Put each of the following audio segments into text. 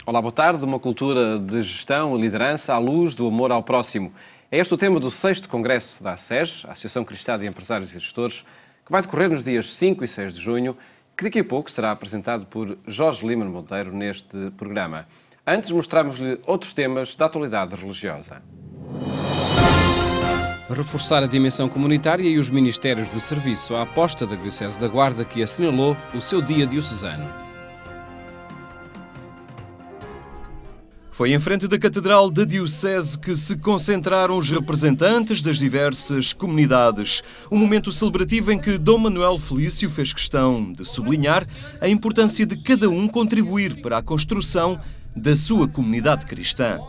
Olá, boa tarde. Uma cultura de gestão e liderança à luz do amor ao próximo. É este o tema do 6º Congresso da ACES, a Associação Cristã de Empresários e Gestores, que vai decorrer nos dias 5 e 6 de junho, que daqui a pouco será apresentado por Jorge Lima Monteiro neste programa. Antes, mostramos-lhe outros temas da atualidade religiosa. Reforçar a dimensão comunitária e os ministérios de serviço, a aposta da Diocese da Guarda, que assinalou o seu dia diocesano. Foi em frente da Catedral da Diocese que se concentraram os representantes das diversas comunidades. Um momento celebrativo em que Dom Manuel Felício fez questão de sublinhar a importância de cada um contribuir para a construção da sua comunidade cristã.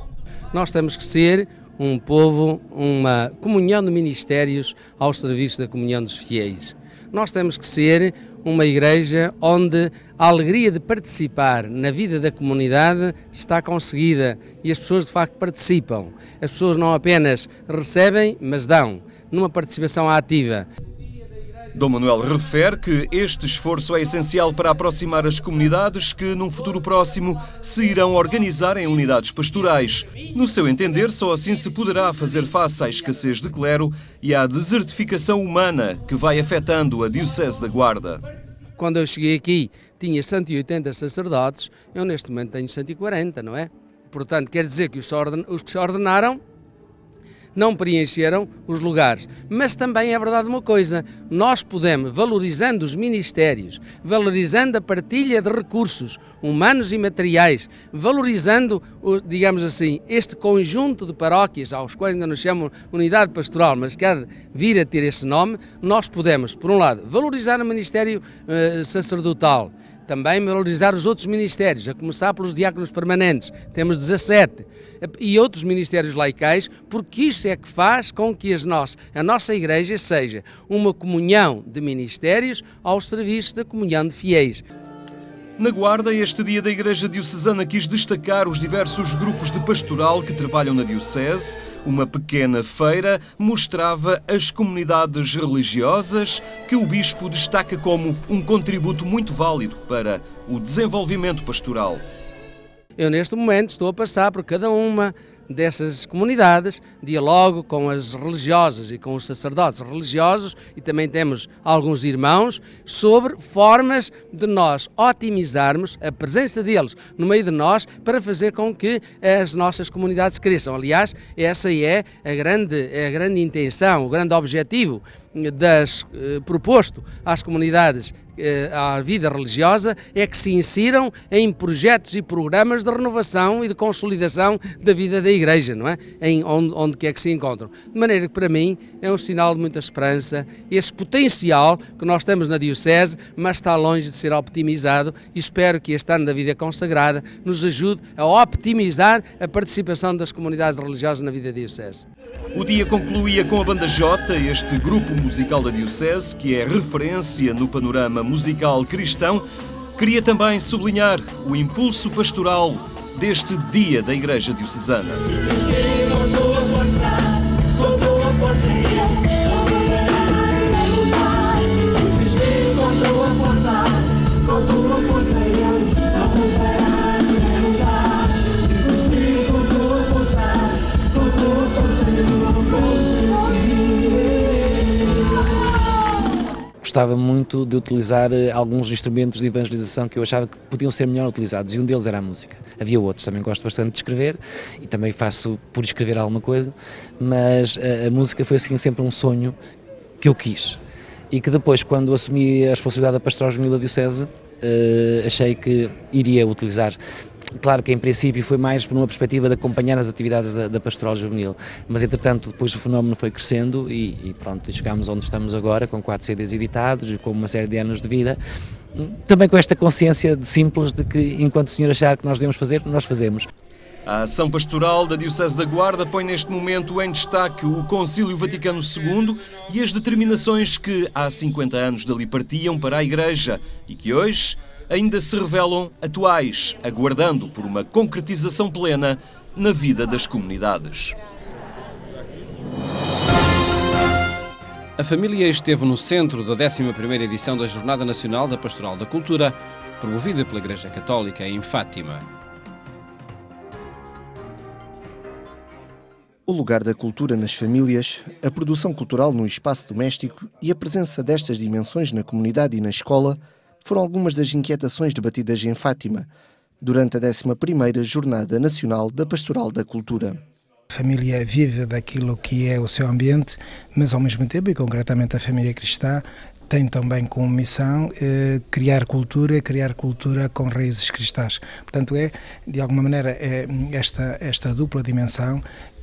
Nós temos que ser um povo, uma comunhão de ministérios ao serviço da comunhão dos fiéis. Nós temos que ser uma igreja onde a alegria de participar na vida da comunidade está conseguida e as pessoas de facto participam. As pessoas não apenas recebem, mas dão, numa participação ativa. Dom Manuel refere que este esforço é essencial para aproximar as comunidades que, num futuro próximo, se irão organizar em unidades pastorais. No seu entender, só assim se poderá fazer face à escassez de clero e à desertificação humana que vai afetando a Diocese da Guarda. Quando eu cheguei aqui, tinha 180 sacerdotes, eu neste momento tenho 140, não é? Portanto, quer dizer que os que se ordenaram não preencheram os lugares. Mas também é verdade uma coisa, nós podemos, valorizando os ministérios, valorizando a partilha de recursos humanos e materiais, valorizando, digamos assim, este conjunto de paróquias, aos quais ainda nos chamam unidade pastoral, mas que há de vir a ter esse nome, nós podemos, por um lado, valorizar o ministério sacerdotal, também valorizar os outros ministérios, a começar pelos diáconos permanentes, temos 17, e outros ministérios laicais, porque isso é que faz com que a nossa igreja seja uma comunhão de ministérios ao serviço da comunhão de fiéis. Na Guarda, este dia da Igreja Diocesana quis destacar os diversos grupos de pastoral que trabalham na Diocese. Uma pequena feira mostrava as comunidades religiosas que o Bispo destaca como um contributo muito válido para o desenvolvimento pastoral. Eu neste momento estou a passar por cada uma dessas comunidades, dialogo com as religiosas e com os sacerdotes religiosos e também temos alguns irmãos sobre formas de nós otimizarmos a presença deles no meio de nós para fazer com que as nossas comunidades cresçam. Aliás, essa é a grande intenção, o grande objetivo proposto às comunidades, à vida religiosa, é que se insiram em projetos e programas de renovação e de consolidação da vida da Igreja, não é? Onde quer que se encontram. De maneira que, para mim, é um sinal de muita esperança, esse potencial que nós temos na Diocese, mas está longe de ser optimizado e espero que este ano da vida consagrada nos ajude a optimizar a participação das comunidades religiosas na vida da Diocese. O dia concluía com a Banda Jota, este grupo musical da Diocese, que é referência no panorama musical cristão. Queria também sublinhar o impulso pastoral deste dia da Igreja Diocesana. Gostava muito de utilizar alguns instrumentos de evangelização que eu achava que podiam ser melhor utilizados e um deles era a música. Havia outros, também gosto bastante de escrever e também faço por escrever alguma coisa, mas a música foi assim sempre um sonho que eu quis e que depois, quando assumi a responsabilidade da Pastoral Juvenil da Diocese, achei que iria utilizar. Claro que em princípio foi mais por uma perspectiva de acompanhar as atividades da Pastoral Juvenil, mas entretanto depois o fenómeno foi crescendo e pronto, chegámos onde estamos agora, com 4 CDs editados e com uma série de anos de vida, também com esta consciência simples de que enquanto o Senhor achar que nós devemos fazer, nós fazemos. A ação pastoral da Diocese da Guarda põe neste momento em destaque o Concílio Vaticano II e as determinações que há 50 anos dali partiam para a Igreja e que hoje ainda se revelam atuais, aguardando por uma concretização plena na vida das comunidades. A família esteve no centro da 11ª edição da Jornada Nacional da Pastoral da Cultura, promovida pela Igreja Católica em Fátima. O lugar da cultura nas famílias, a produção cultural no espaço doméstico e a presença destas dimensões na comunidade e na escola foram algumas das inquietações debatidas em Fátima, durante a 11ª Jornada Nacional da Pastoral da Cultura. A família vive daquilo que é o seu ambiente, mas ao mesmo tempo, e concretamente a família cristã, tem também como missão criar cultura com raízes cristãs. Portanto, de alguma maneira, esta dupla dimensão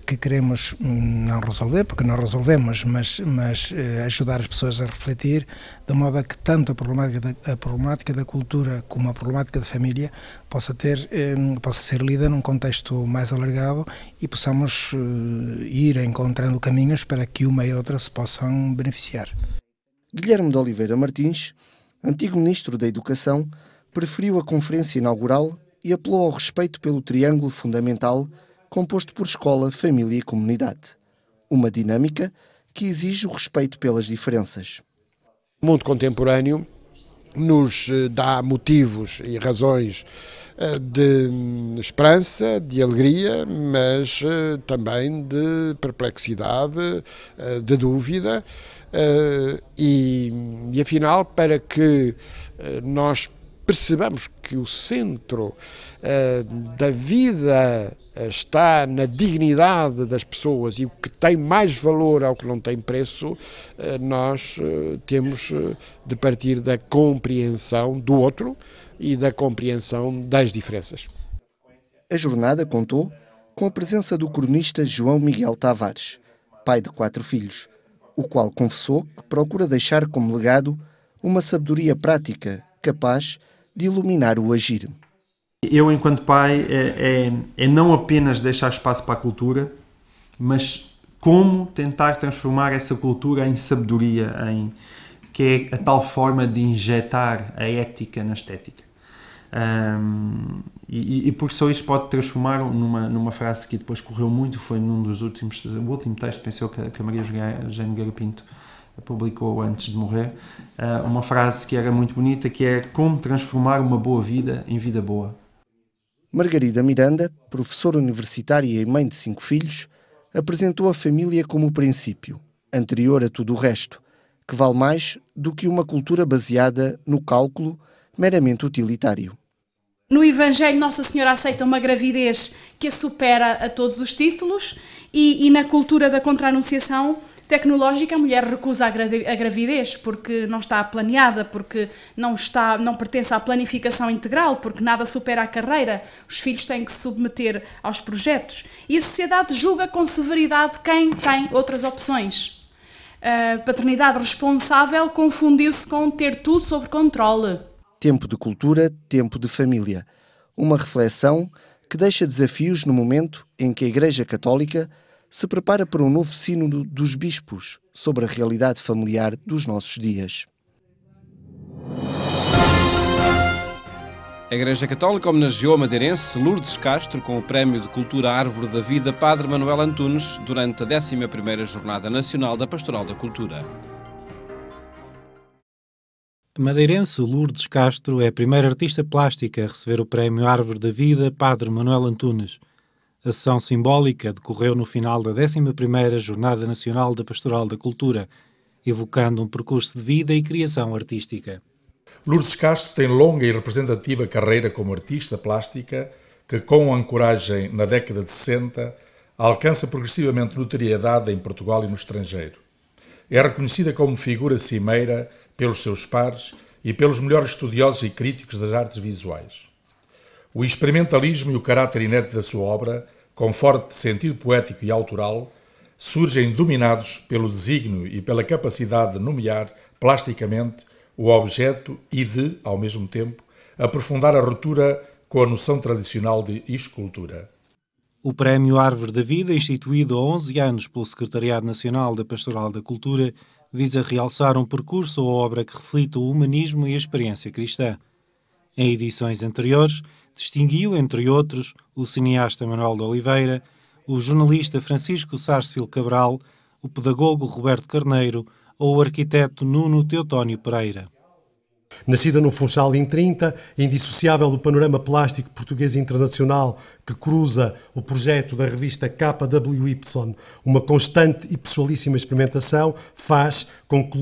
que queremos não resolver, porque não resolvemos, mas ajudar as pessoas a refletir, de modo a que tanto a problemática da cultura como a problemática da família possa ser lida num contexto mais alargado e possamos ir encontrando caminhos para que uma e outra se possam beneficiar. Guilherme de Oliveira Martins, antigo Ministro da Educação, preferiu a conferência inaugural e apelou ao respeito pelo triângulo fundamental composto por escola, família e comunidade. Uma dinâmica que exige o respeito pelas diferenças. O mundo contemporâneo nos dá motivos e razões de esperança, de alegria, mas também de perplexidade, de dúvida. E afinal, para que nós percebamos que o centro da vida está na dignidade das pessoas e o que tem mais valor ao que não tem preço, nós temos de partir da compreensão do outro e da compreensão das diferenças. A jornada contou com a presença do cronista João Miguel Tavares, pai de 4 filhos, o qual confessou que procura deixar como legado uma sabedoria prática capaz de iluminar o agir. Eu, enquanto pai, é não apenas deixar espaço para a cultura, mas como tentar transformar essa cultura em sabedoria, que é a tal forma de injetar a ética na estética. E por só isto pode transformar numa frase que depois correu muito, foi num dos o último texto, pensou que a Maria Eugênia Nogueira Pinto publicou antes de morrer, uma frase que era muito bonita, que é como transformar uma boa vida em vida boa. Margarida Miranda, professora universitária e mãe de 5 filhos, apresentou a família como o princípio, anterior a tudo o resto, que vale mais do que uma cultura baseada no cálculo meramente utilitário. No Evangelho, Nossa Senhora aceita uma gravidez que a supera a todos os títulos e na cultura da contra-anunciação tecnológica, a mulher recusa a gravidez porque não está planeada, porque não pertence à planificação integral, porque nada supera a carreira, os filhos têm que se submeter aos projetos. E a sociedade julga com severidade quem tem outras opções. A paternidade responsável confundiu-se com ter tudo sob controle. Tempo de cultura, tempo de família. Uma reflexão que deixa desafios no momento em que a Igreja Católica se prepara para um novo sínodo dos bispos sobre a realidade familiar dos nossos dias. A Igreja Católica homenageou a madeirense Lourdes Castro com o Prémio de Cultura Árvore da Vida Padre Manuel Antunes durante a 11ª Jornada Nacional da Pastoral da Cultura. A madeirense Lourdes Castro é a primeira artista plástica a receber o Prémio Árvore da Vida Padre Manuel Antunes. A sessão simbólica decorreu no final da 11ª Jornada Nacional da Pastoral da Cultura, evocando um percurso de vida e criação artística. Lourdes Castro tem longa e representativa carreira como artista plástica que, com ancoragem na década de 60, alcança progressivamente notoriedade em Portugal e no estrangeiro. É reconhecida como figura cimeira pelos seus pares e pelos melhores estudiosos e críticos das artes visuais. O experimentalismo e o caráter inédito da sua obra, com forte sentido poético e autoral, surgem dominados pelo desígnio e pela capacidade de nomear plasticamente o objeto e de, ao mesmo tempo, aprofundar a ruptura com a noção tradicional de escultura. O Prémio Árvore da Vida, instituído há 11 anos pelo Secretariado Nacional da Pastoral da Cultura, visa realçar um percurso ou obra que reflita o humanismo e a experiência cristã. Em edições anteriores, distinguiu, entre outros, o cineasta Manuel de Oliveira, o jornalista Francisco Sarsfield Cabral, o pedagogo Roberto Carneiro ou o arquiteto Nuno Teotónio Pereira. Nascida no Funchal em 30, indissociável do panorama plástico português e internacional que cruza o projeto da revista KWY, uma constante e pessoalíssima experimentação, faz com que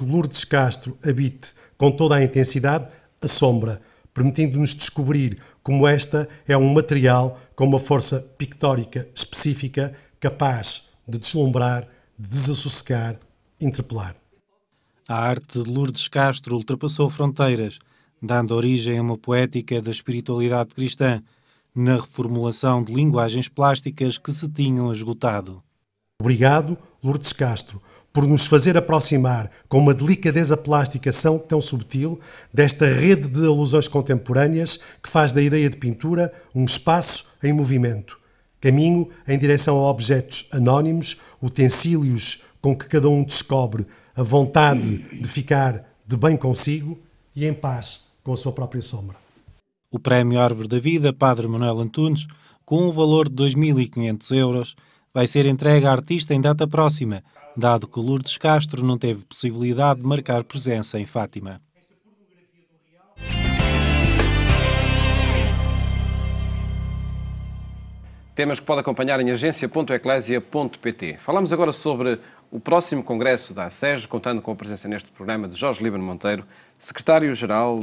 Lourdes Castro habite com toda a intensidade a sombra, permitindo-nos descobrir como esta é um material com uma força pictórica específica capaz de deslumbrar, de desassossegar, interpelar. A arte de Lourdes Castro ultrapassou fronteiras, dando origem a uma poética da espiritualidade cristã, na reformulação de linguagens plásticas que se tinham esgotado. Obrigado, Lourdes Castro, por nos fazer aproximar, com uma delicadeza plástica tão subtil, desta rede de alusões contemporâneas que faz da ideia de pintura um espaço em movimento. Caminho em direção a objetos anónimos, utensílios com que cada um descobre a vontade de ficar de bem consigo e em paz com a sua própria sombra. O Prémio Árvore da Vida, Padre Manuel Antunes, com um valor de 2.500 euros, vai ser entregue à artista em data próxima, dado que Lourdes Castro não teve possibilidade de marcar presença em Fátima. Temas que pode acompanhar em agência.eclésia.pt. Falamos agora sobre o próximo congresso da ACES, contando com a presença neste programa de Jorge Líbano Monteiro, secretário-geral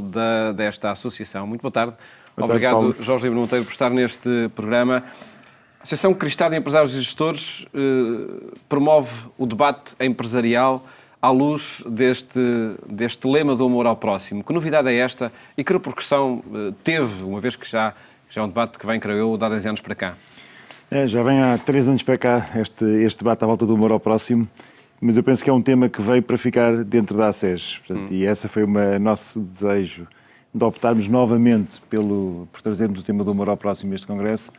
desta associação. Muito boa tarde. Obrigado, Jorge Líbano Monteiro, por estar neste programa. A Associação Cristã de Empresários e Gestores promove o debate empresarial à luz deste lema do amor ao próximo. Que novidade é esta e que repercussão teve, uma vez que já é um debate que vem, creio eu, de há 10 anos para cá? Já vem há 3 anos para cá este debate à volta do amor ao próximo, mas eu penso que é um tema que veio para ficar dentro da ACES. Portanto, e esse foi o nosso desejo de optarmos novamente por trazermos o tema do amor ao próximo neste congresso.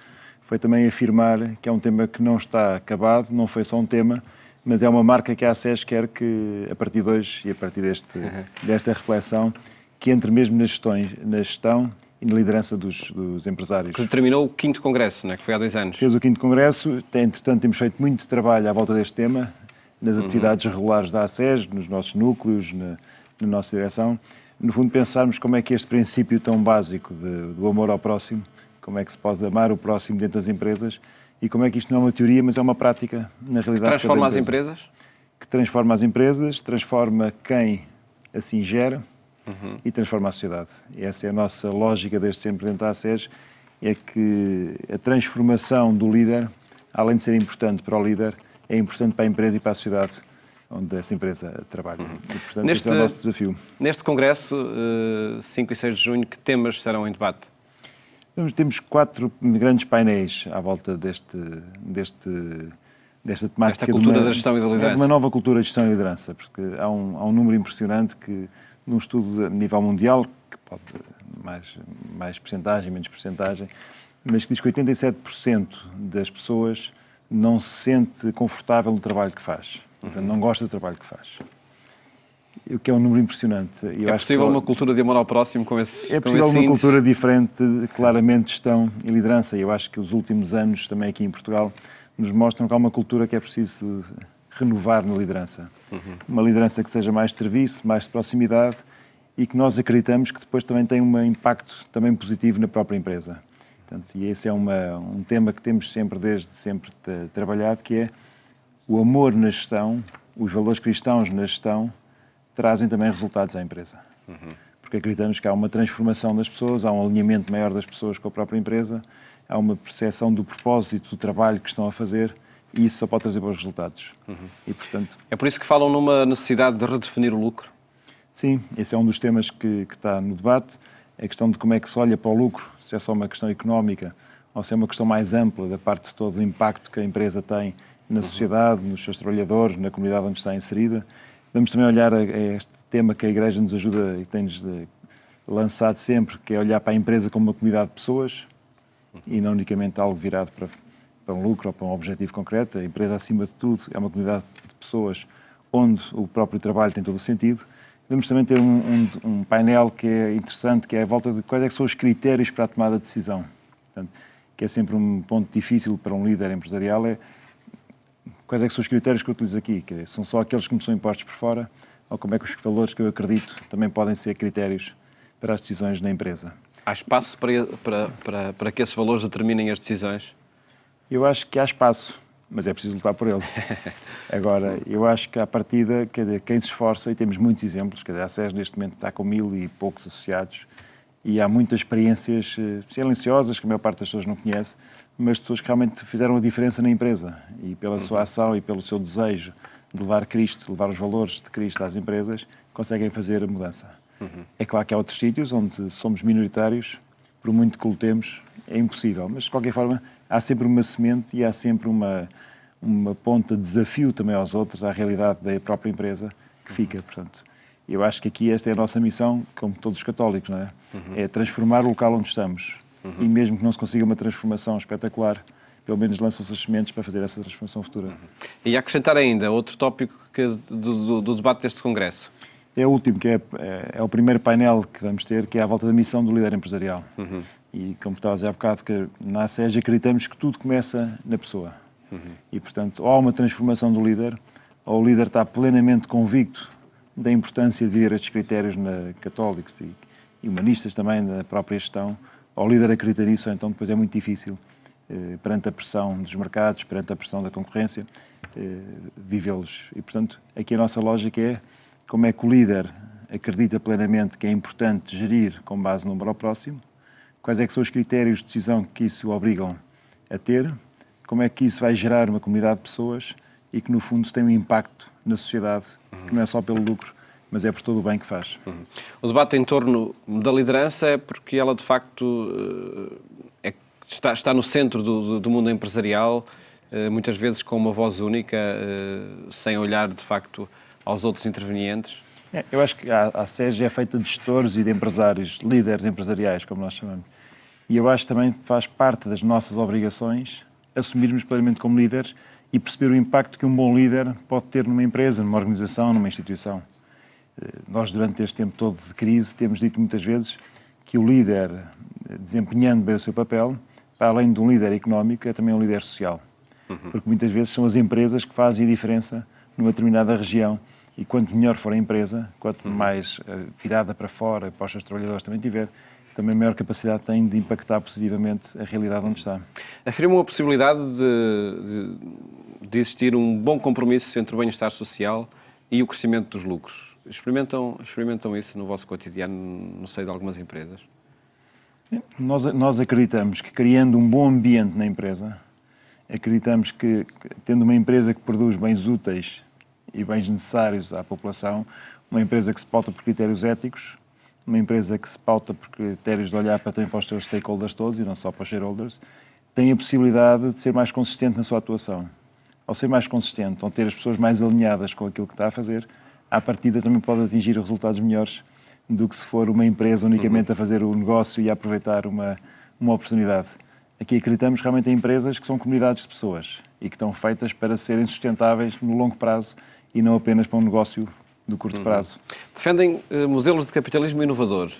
Foi também afirmar que é um tema que não está acabado, não foi só um tema, mas é uma marca que a ACES quer que, a partir de hoje e a partir desta reflexão, que entre mesmo na gestão e na liderança dos empresários. Que terminou o 5º Congresso, não é? Que foi há 2 anos. Fez o 5º Congresso, entretanto temos feito muito trabalho à volta deste tema, nas atividades regulares da ACES, nos nossos núcleos, na nossa direção. No fundo, pensarmos como é que este princípio tão básico do amor ao próximo, como é que se pode amar o próximo dentro das empresas e como é que isto não é uma teoria, mas é uma prática, na realidade. Que transforma as empresas? Que transforma as empresas, transforma quem assim gera, e transforma a sociedade. E essa é a nossa lógica desde sempre dentro da ACES, é que a transformação do líder, além de ser importante para o líder, é importante para a empresa e para a sociedade onde essa empresa trabalha. E, portanto, esse é o nosso desafio. Neste congresso, 5 e 6 de junho, que temas estarão em debate? Temos 4 grandes painéis à volta desta temática. Esta cultura da gestão e da liderança. De uma nova cultura de gestão e liderança, porque há um número impressionante que, num estudo a nível mundial, que pode mais percentagem, menos percentagem, mas que diz que 87% das pessoas não se sente confortável no trabalho que faz. Portanto, não gosta do trabalho que faz. O que é um número impressionante. É possível uma cultura de amor ao próximo com esse É possível uma cultura diferente, claramente, de gestão e liderança. E eu acho que os últimos anos, também aqui em Portugal, nos mostram que há uma cultura que é preciso renovar na liderança. Uma liderança que seja mais de serviço, mais de proximidade e que nós acreditamos que depois também tem um impacto também positivo na própria empresa. Portanto, e esse é um tema que temos desde sempre trabalhado, que é o amor na gestão, os valores cristãos na gestão, trazem também resultados à empresa. Porque acreditamos que há uma transformação das pessoas, há um alinhamento maior das pessoas com a própria empresa, há uma percepção do propósito do trabalho que estão a fazer e isso só pode trazer bons resultados. E, portanto, é por isso que falam numa necessidade de redefinir o lucro? Sim, esse é um dos temas que está no debate, a questão de como é que se olha para o lucro, se é só uma questão económica ou se é uma questão mais ampla da parte de todo o impacto que a empresa tem na sociedade, nos seus trabalhadores, na comunidade onde está inserida. Vamos também olhar a este tema que a Igreja nos ajuda e tem-nos lançado sempre, que é olhar para a empresa como uma comunidade de pessoas e não unicamente algo virado para um lucro ou para um objetivo concreto. A empresa, acima de tudo, é uma comunidade de pessoas onde o próprio trabalho tem todo o sentido. Vamos também ter um painel que é interessante, que é a volta de quais é que são os critérios para a tomada de decisão. Portanto, que é sempre um ponto difícil para um líder empresarial, é quais é que são os critérios que eu utilizo aqui, que são só aqueles que me são impostos por fora, ou como é que os valores que eu acredito também podem ser critérios para as decisões na empresa. Há espaço para que esses valores determinem as decisões? Eu acho que há espaço, mas é preciso lutar por ele. Agora, eu acho que à partida, quem se esforça, e temos muitos exemplos, a SES neste momento está com 1000 e poucos associados, e há muitas experiências silenciosas que a maior parte das pessoas não conhece, mas pessoas que realmente fizeram a diferença na empresa, e pela sua ação e pelo seu desejo de levar Cristo, de levar os valores de Cristo às empresas, conseguem fazer a mudança. É claro que há outros sítios onde somos minoritários, por muito que lutemos, é impossível, mas de qualquer forma há sempre uma semente e há sempre uma ponta de desafio também aos outros, à realidade da própria empresa que fica. Portanto, eu acho que aqui esta é a nossa missão, como todos os católicos, não é? É transformar o local onde estamos. E mesmo que não se consiga uma transformação espetacular, pelo menos lançam-se as sementes para fazer essa transformação futura. E acrescentar ainda outro tópico do debate deste Congresso. É o último, que é o primeiro painel que vamos ter, que é à volta da missão do líder empresarial. E como estava a dizer há bocado, que na ASES acreditamos que tudo começa na pessoa. E, portanto, ou há uma transformação do líder, ou o líder está plenamente convicto da importância de vir estes critérios católicos e humanistas também na própria gestão, ou o líder acredita nisso, ou então depois é muito difícil, perante a pressão dos mercados, perante a pressão da concorrência, vivê-los. E, portanto, aqui a nossa lógica é como é que o líder acredita plenamente que é importante gerir com base no número ao próximo, quais é que são os critérios de decisão que isso o obrigam a ter, como é que isso vai gerar uma comunidade de pessoas e que, no fundo, tem um impacto na sociedade, que não é só pelo lucro, mas é por todo o bem que faz. O debate em torno da liderança é porque ela, de facto, está no centro do mundo empresarial, muitas vezes com uma voz única, sem olhar, de facto, aos outros intervenientes. Eu acho que a SES é feita de gestores e de empresários, líderes empresariais, como nós chamamos. E eu acho que também faz parte das nossas obrigações assumirmos plenamente como líderes e perceber o impacto que um bom líder pode ter numa empresa, numa organização, numa instituição. Nós, durante este tempo todo de crise, temos dito muitas vezes que o líder, desempenhando bem o seu papel, para além de um líder económico, é também um líder social. Porque muitas vezes são as empresas que fazem a diferença numa determinada região. E quanto melhor for a empresa, quanto mais virada para fora, para os seus trabalhadores também tiver, também maior capacidade tem de impactar positivamente a realidade onde está. Afirmam a possibilidade de existir um bom compromisso entre o bem-estar social e o crescimento dos lucros. Experimentam isso no vosso cotidiano, no seio de algumas empresas? Nós acreditamos que, criando um bom ambiente na empresa, acreditamos que, tendo uma empresa que produz bens úteis e bens necessários à população, uma empresa que se pauta por critérios éticos, uma empresa que se pauta por critérios de olhar para os seus stakeholders todos e não só para os shareholders, tem a possibilidade de ser mais consistente na sua atuação. Ao ser mais consistente, ao ter as pessoas mais alinhadas com aquilo que está a fazer, à partida também pode atingir resultados melhores do que se for uma empresa unicamente a fazer o negócio e a aproveitar uma oportunidade. Aqui acreditamos realmente em empresas que são comunidades de pessoas e que estão feitas para serem sustentáveis no longo prazo e não apenas para um negócio do curto prazo. Defendem modelos de capitalismo inovador.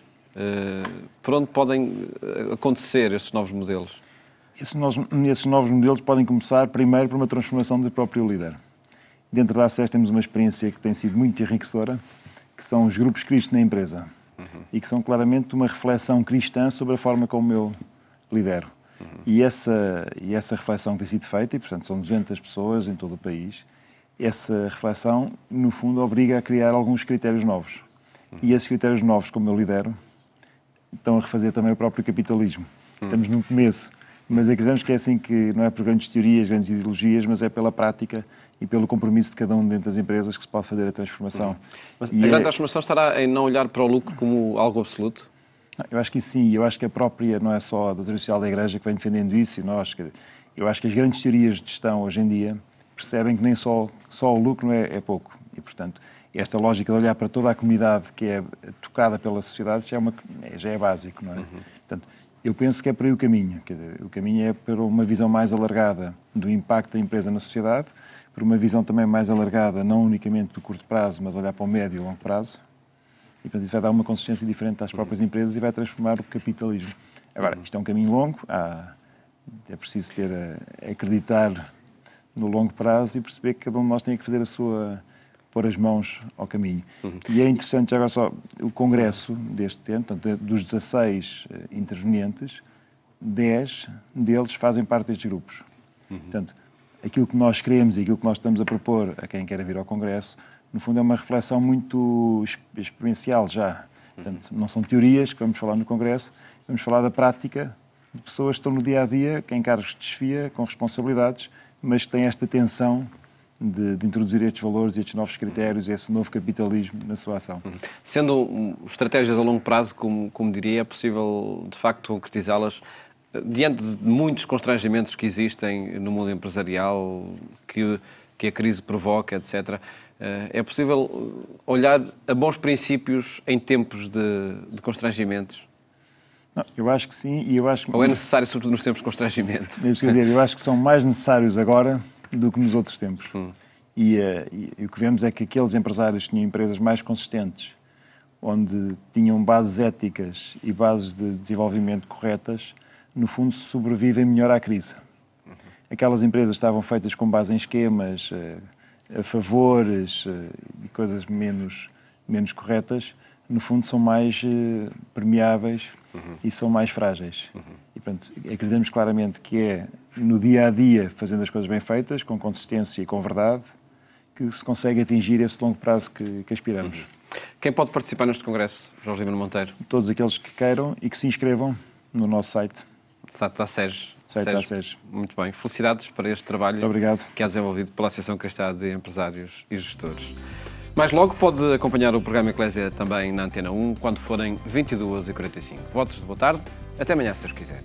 Por onde podem acontecer estes novos modelos? Esses novos modelos podem começar primeiro por uma transformação do próprio líder. Dentro da ASES temos uma experiência que tem sido muito enriquecedora, que são os grupos Cristo na empresa, e que são claramente uma reflexão cristã sobre a forma como eu lidero. E essa reflexão que tem sido feita, e portanto são 200 pessoas em todo o país, essa reflexão, no fundo, obriga a criar alguns critérios novos. E esses critérios novos, como eu lidero, estão a refazer também o próprio capitalismo. Estamos no começo, mas acreditamos que é assim, que não é por grandes teorias, grandes ideologias, mas é pela prática e pelo compromisso de cada um dentro das empresas que se pode fazer a transformação. Mas a grande transformação estará em não olhar para o lucro como algo absoluto? Eu acho que sim, eu acho que a própria, não é só a doutrina social da Igreja que vem defendendo isso, e nós, eu acho que as grandes teorias de gestão hoje em dia percebem que nem só o lucro é pouco. E, portanto, esta lógica de olhar para toda a comunidade que é tocada pela sociedade já é básico, não é? Portanto, eu penso que é por aí o caminho. O caminho é para uma visão mais alargada do impacto da empresa na sociedade, por uma visão também mais alargada, não unicamente do curto prazo, mas olhar para o médio e longo prazo. E, portanto, isso vai dar uma consistência diferente às próprias empresas e vai transformar o capitalismo. Agora, isto é um caminho longo, é preciso acreditar no longo prazo e perceber que cada um de nós tem que fazer pôr as mãos ao caminho. E é interessante, agora só, o congresso deste ano, portanto, dos 16 intervenientes, 10 deles fazem parte destes grupos. Portanto, aquilo que nós queremos e aquilo que nós estamos a propor a quem quer vir ao congresso, no fundo é uma reflexão muito experiencial já. Portanto, não são teorias que vamos falar no congresso, vamos falar da prática de pessoas que estão no dia-a-dia, em cargos de chefia, com responsabilidades, mas que têm esta tensão de introduzir estes valores e estes novos critérios e esse novo capitalismo na sua ação. Sendo estratégias a longo prazo, como diria, é possível, de facto, concretizá-las diante de muitos constrangimentos que existem no mundo empresarial, que a crise provoca, etc. É possível olhar a bons princípios em tempos de constrangimentos? Não, eu acho que sim. E eu acho que... Ou é necessário, sobretudo nos tempos de constrangimento? É isso que eu ia dizer. Eu acho que são mais necessários agora do que nos outros tempos. E o que vemos é que aqueles empresários que tinham empresas mais consistentes, onde tinham bases éticas e bases de desenvolvimento corretas, no fundo sobrevivem melhor à crise. Aquelas empresas estavam feitas com base em esquemas, a favores e coisas menos corretas, no fundo são mais permeáveis e são mais frágeis. E, portanto, acreditamos claramente que é no dia-a-dia, fazendo as coisas bem feitas, com consistência e com verdade, que se consegue atingir esse longo prazo que aspiramos. Quem pode participar neste congresso, Jorge Lima Monteiro? Todos aqueles que queiram e que se inscrevam no nosso site. Site da SES. SES. Muito bem. Felicidades para este trabalho. Obrigado. Que é desenvolvido pela Associação Cristã de Empresários e Gestores. Mais logo pode acompanhar o programa Eclésia também na Antena 1, quando forem 22h45. Votos de boa tarde. Até amanhã, se Deus quiser.